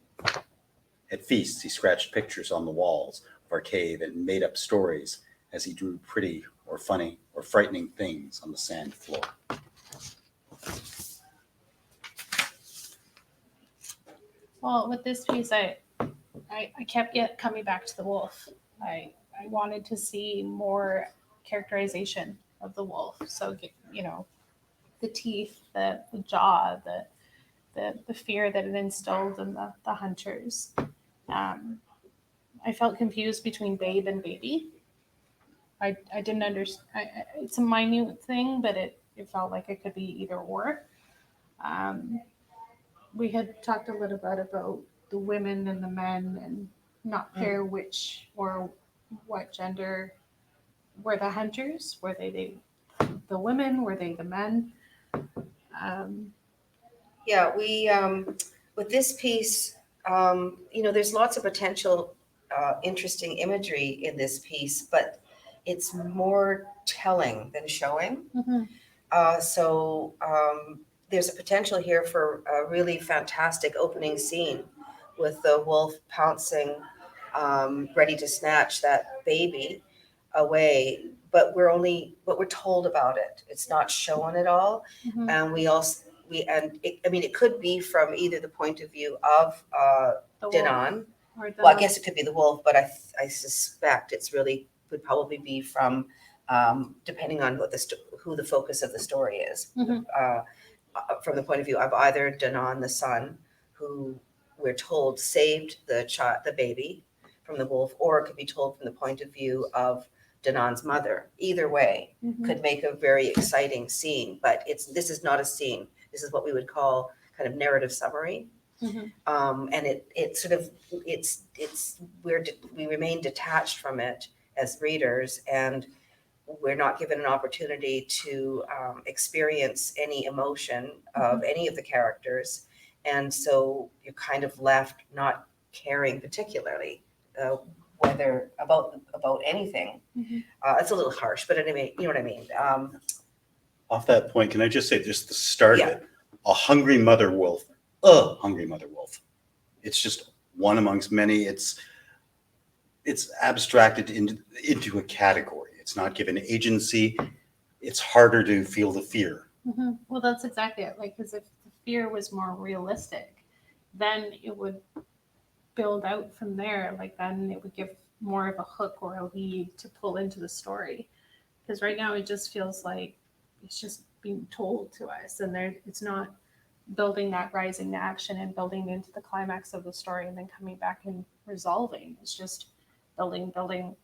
At feasts, he scratched pictures on the walls of our cave and made up stories as he drew pretty or funny or frightening things on the sand floor. Well, with this piece, I kept coming back to the wolf. I wanted to see more characterization of the wolf. So, you know, the teeth, the jaw, the fear that it instilled in the hunters. I felt confused between babe and baby. I didn't understand. It's a minute thing, but it felt like it could be either or. We had talked a little bit about the women and the men and not clear which or what gender were the hunters. Were they the women? Were they the men? Yeah, we, with this piece, there's lots of potential interesting imagery in this piece, but it's more telling than showing. So there's a potential here for a really fantastic opening scene with the wolf pouncing, ready to snatch that baby away. But we're told about it. It's not shown at all. Mhm. And it could be from either the point of view of The wolf Dinan. or the Well, I guess it could be the wolf, but I suspect it's really would probably be from depending on what who the focus of the story is. Mhm. From the point of view of either Dinan, the son, who we're told saved the baby from the wolf, or it could be told from the point of view of Dinan's mother. Either way Mhm. could make a very exciting scene, but this is not a scene. This is what we would call kind of narrative summary. Mhm. And it sort of we remain detached from it as readers, and we're not given an opportunity to experience any emotion of any of the characters, and so you're kind of left not caring particularly whether about anything. Mhm. It's a little harsh, but anyway, you know what I mean. Off that point, can I just say just the start Yeah. of it? A hungry mother wolf, a hungry mother wolf. It's just one amongst many. It's abstracted into a category. It's not given agency. It's harder to feel the fear. Mhm. Well, that's exactly it. Like, because if the fear was more realistic, then it would build out from there. Like, then it would give more of a hook or a lead to pull into the story. Because right now it just feels like it's just being told to us, and it's not building that rising action and building into the climax of the story and then coming back and resolving. It's just building.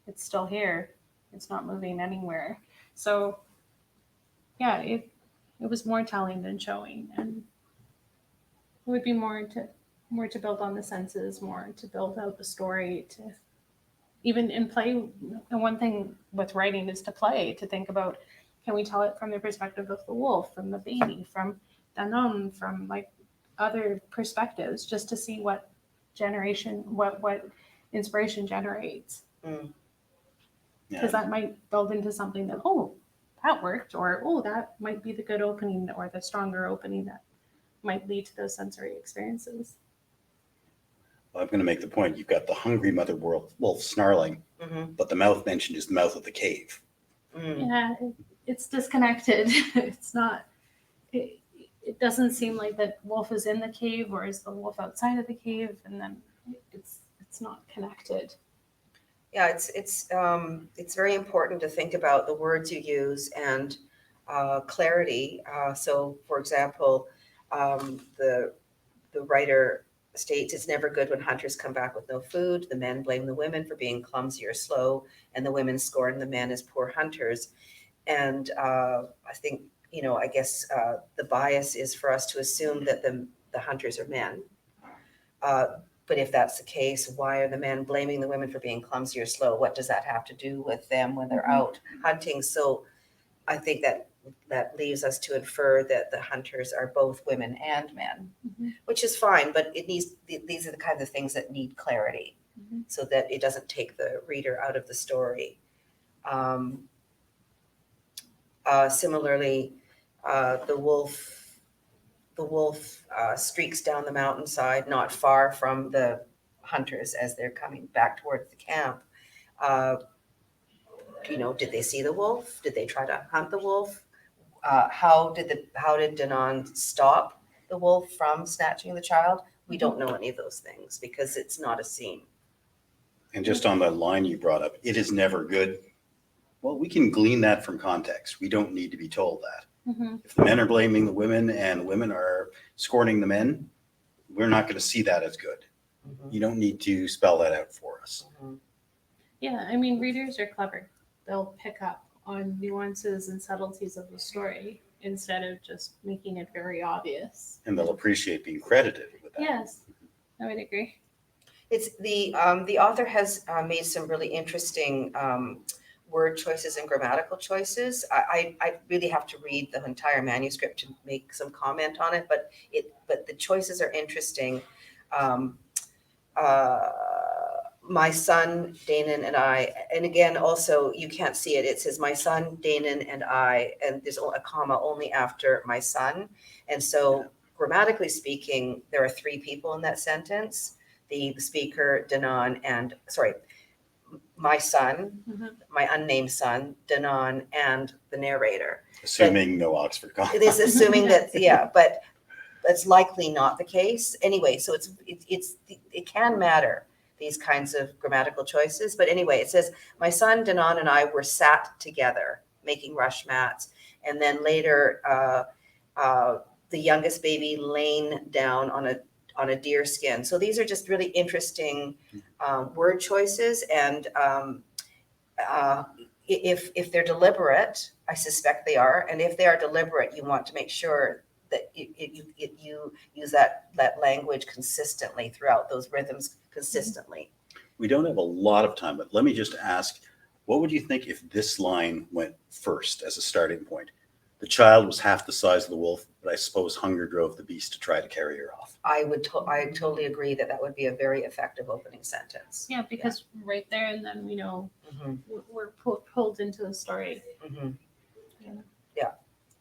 It's still here. It's not moving anywhere. So yeah, it was more telling than showing, and it would be more to build on the senses, more to build out the story, to even in play. And one thing with writing is to play, to think about, can we tell it from the perspective of the wolf, from the baby, from Danon, from like other perspectives, just to see what inspiration generates. Mm. Because that might build into something that, oh, that worked, or oh, that might be the good opening or the stronger opening that might lead to those sensory experiences. I'm going to make the point. You've got the hungry mother wolf snarling, but the mouth mentioned is the mouth of the cave. Yeah, it's disconnected. It's not. It doesn't seem like that wolf is in the cave, or is the wolf outside of the cave, and then it's not connected. Yeah, it's very important to think about the words you use and clarity. So, for example, the writer states it's never good when hunters come back with no food. The men blame the women for being clumsy or slow, and the women scorn the men as poor hunters. And I think I guess the bias is for us to assume that the hunters are men. But if that's the case, why are the men blaming the women for being clumsy or slow? What does that have to do with them when they're out hunting? So I think that leaves us to infer that the hunters are both women and men, which is fine, but these are the kinds of things that need clarity. Mhm. so that it doesn't take the reader out of the story. Similarly, the wolf streaks down the mountainside, not far from the hunters as they're coming back towards the camp. Uh, did they see the wolf? Did they try to hunt the wolf? How did Danon stop the wolf from snatching the child? We don't know any of those things because it's not a scene. And just on that line you brought up, it is never good. Well, we can glean that from context. We don't need to be told that. Mhm. If the men are blaming the women and the women are scorning the men, we're not going to see that as good. You don't need to spell that out for us. Yeah, I mean, readers are clever. They'll pick up on nuances and subtleties of the story instead of just making it very obvious. And they'll appreciate being credited with that. Yes, I would agree. It's the author has made some really interesting word choices and grammatical choices. I really have to read the entire manuscript to make some comment on it, but the choices are interesting. My son Danon and I, and again also you can't see it. It says my son Danon and I, and there's a comma only after my son, and so grammatically speaking, there are three people in that sentence. The speaker, Danon, and my son, my unnamed son, Danon, and the narrator. Assuming no Oxford comma. It is assuming that, yeah, but that's likely not the case. Anyway, so it can matter, these kinds of grammatical choices. But anyway, it says, my son Danon and I were sat together making rush mats. And then later, the youngest baby laying down on a deer skin. So these are just really interesting word choices. And if they're deliberate, I suspect they are. And if they are deliberate, you want to make sure that you use that language consistently throughout, those rhythms consistently. We don't have a lot of time, but let me just ask, what would you think if this line went first as a starting point? The child was half the size of the wolf, but I suppose hunger drove the beast to try to carry her off. I totally agree that would be a very effective opening sentence. Yeah, because right there and then we know we're pulled into the story. Yeah,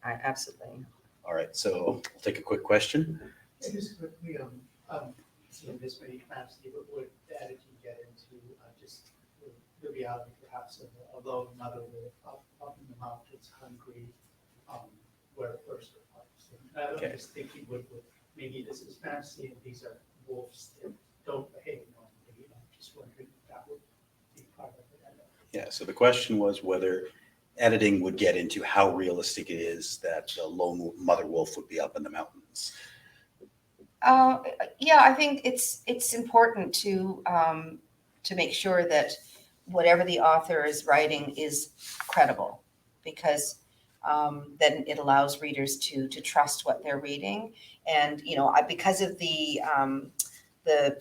I absolutely. All right, so we'll take a quick question. Just quickly, seeing this many capacity, but would the editing get into just the reality perhaps of a lone mother wolf up in the mountains, hungry, where first I'm just thinking with maybe this is fantasy and these are wolves that don't behave normally. I'm just wondering if that would be part of it. Yeah, so the question was whether editing would get into how realistic it is that the lone mother wolf would be up in the mountains. Yeah, I think it's important to make sure that whatever the author is writing is credible, because then it allows readers to trust what they're reading. And because of the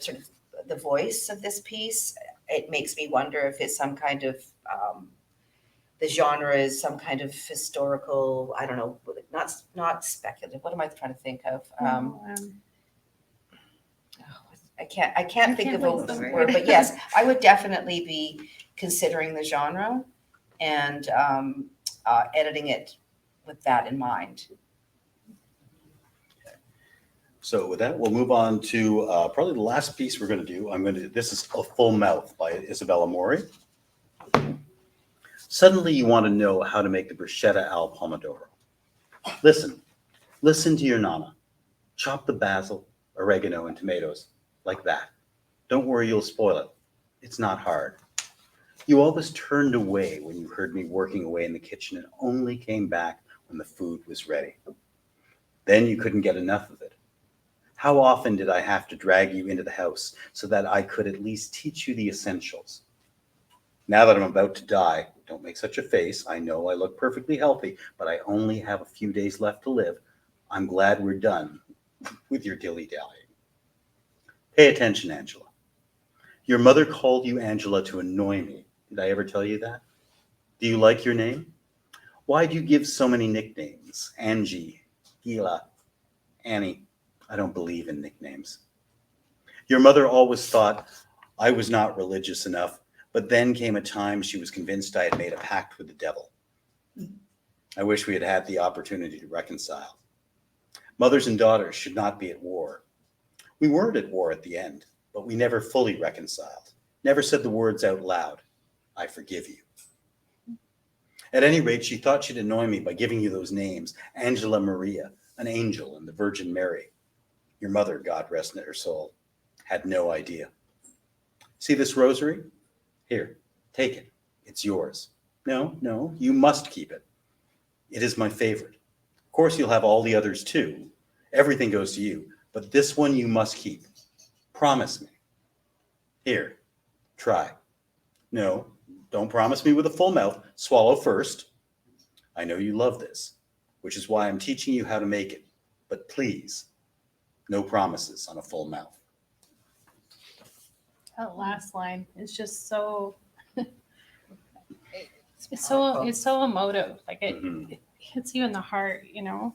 sort of the voice of this piece, it makes me wonder if it's some kind of the genre is some kind of historical, I don't know, not speculative. What am I trying to think of? I can't think of a word, but yes, I would definitely be considering the genre and editing it with that in mind. So with that, we'll move on to probably the last piece we're going to do. This is A Full Mouth by Isabella Mori. Suddenly you want to know how to make the bruschetta al pomodoro. Listen to your nana. Chop the basil, oregano, and tomatoes like that. Don't worry, you'll spoil it. It's not hard. You always turned away when you heard me working away in the kitchen and only came back when the food was ready. Then you couldn't get enough of it. How often did I have to drag you into the house so that I could at least teach you the essentials? Now that I'm about to die, don't make such a face. I know I look perfectly healthy, but I only have a few days left to live. I'm glad we're done with your dilly-dallying. Pay attention, Angela. Your mother called you Angela to annoy me. Did I ever tell you that? Do you like your name? Why do you give so many nicknames? Angie, Gila, Annie. I don't believe in nicknames. Your mother always thought I was not religious enough, but then came a time she was convinced I had made a pact with the devil. I wish we had had the opportunity to reconcile. Mothers and daughters should not be at war. We weren't at war at the end, but we never fully reconciled, never said the words out loud, I forgive you. At any rate, she thought she'd annoy me by giving you those names, Angela Maria, an angel, and the Virgin Mary. Your mother, God rest her soul, had no idea. See this rosary? Here, take it. It's yours. No, you must keep it. It is my favorite. Of course, you'll have all the others too. Everything goes to you, but this one you must keep. Promise me. Here, try. No, don't promise me with a full mouth. Swallow first. I know you love this, which is why I'm teaching you how to make it. But please, no promises on a full mouth. That last line is just so it's so emotive. Like it hits you in the heart, you know.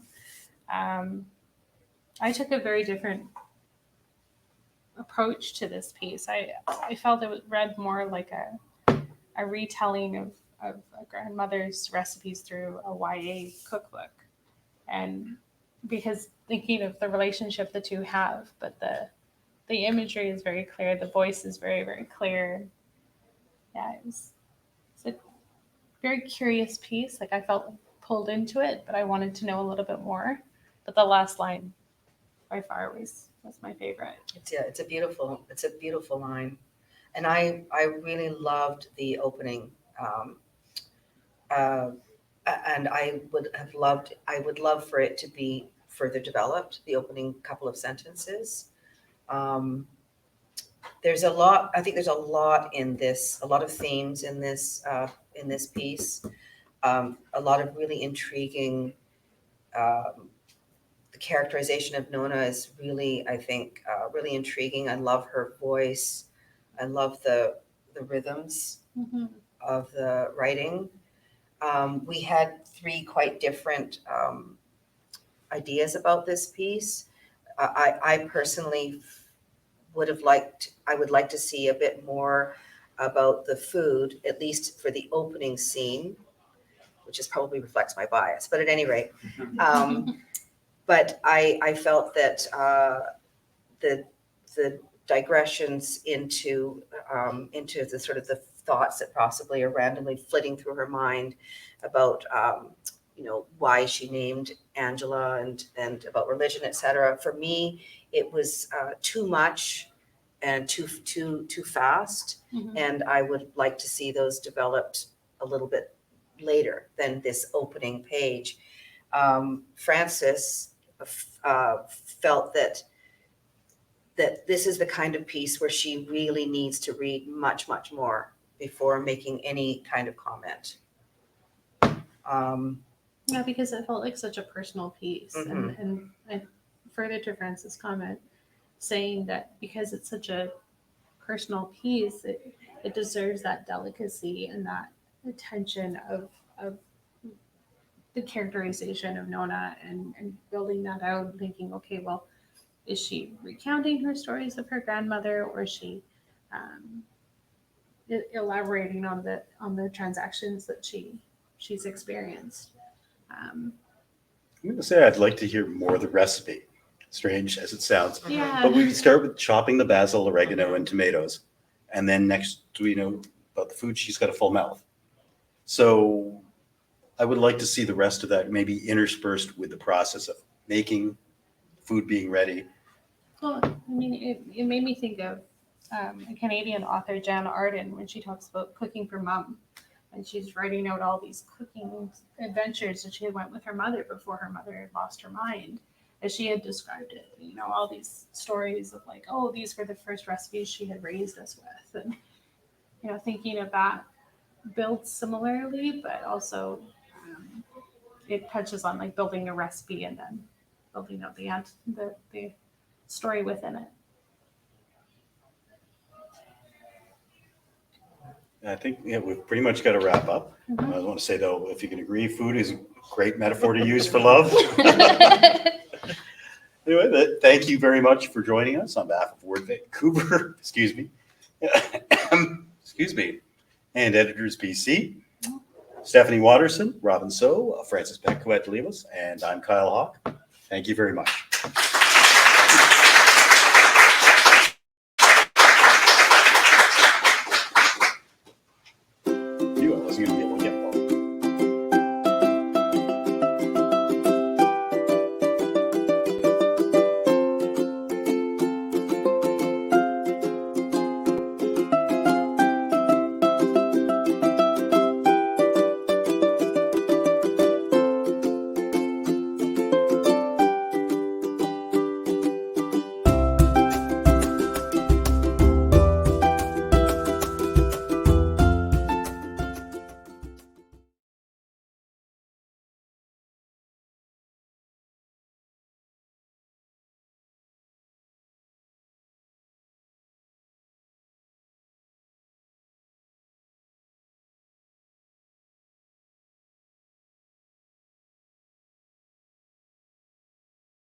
I took a very different approach to this piece. I felt it was read more like a retelling of a grandmother's recipes through a YA cookbook, and because thinking of the relationship the two have, but the imagery is very clear, the voice is very, very clear. Yeah, it's a very curious piece. Like I felt pulled into it, but I wanted to know a little bit more. But the last line by far was my favorite. It's a beautiful line. And I really loved the opening. And I would love for it to be further developed, the opening couple of sentences. There's a lot, I think there's a lot in this, a lot of themes in this piece, a lot of really intriguing, the characterization of Nona is really, I think, really intriguing. I love her voice. I love the rhythms of the writing. We had three quite different ideas about this piece. I personally would like to see a bit more about the food, at least for the opening scene, which is probably reflects my bias. But at any rate, but I felt that the digressions into the sort of the thoughts that possibly are randomly flitting through her mind about why she named Angela and about religion, etc. For me, it was too much and too fast, and I would like to see those developed a little bit later than this opening page. Frances felt that this is the kind of piece where she really needs to read much more before making any kind of comment. Yeah, because it felt like such a personal piece. And further to Frances' comment, saying that because it's such a personal piece, it deserves that delicacy and that attention of the characterization of Nona and building that out and thinking, okay, well, is she recounting her stories of her grandmother, or is she elaborating on the transactions that she's experienced? I'm going to say I'd like to hear more of the recipe, strange as it sounds. Yeah. But we can start with chopping the basil, oregano, and tomatoes. And then next, about the food, she's got a full mouth. So I would like to see the rest of that maybe interspersed with the process of making, food being ready. Well, I mean, it made me think of a Canadian author, Jan Arden, when she talks about cooking for mom. And she's writing out all these cooking adventures that she had went with her mother before her mother had lost her mind, as she had described it. All these stories of like, oh, these were the first recipes she had raised us with. And, thinking of that builds similarly, but also it touches on like building a recipe and then building out the story within it. I think we've pretty much got to wrap up. I want to say, though, if you can agree, food is a great metaphor to use for love. Anyway, thank you very much for joining us on behalf of Word Vancouver, excuse me. Excuse me. And editors BC, Stephanie Watterson, Robyn So, Frances Peck, who had to leave us, and I'm Kyle Hawke. Thank you very much.